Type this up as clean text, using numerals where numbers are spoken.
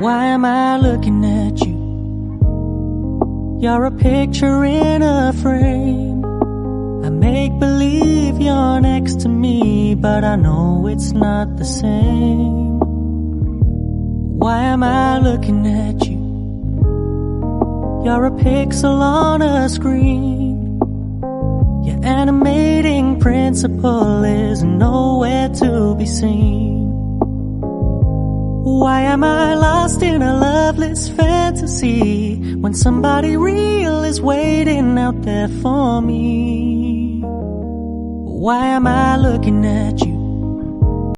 Why am I looking at you? You're a picture in a frame. I make believe you're next to me, but I know it's not the same. Why am I looking at you? You're a pixel on a screen. Your animating principle is nowhere to be seen. Why am I lost in a loveless fantasy when somebody real is waiting out there for me? Why am I looking at you?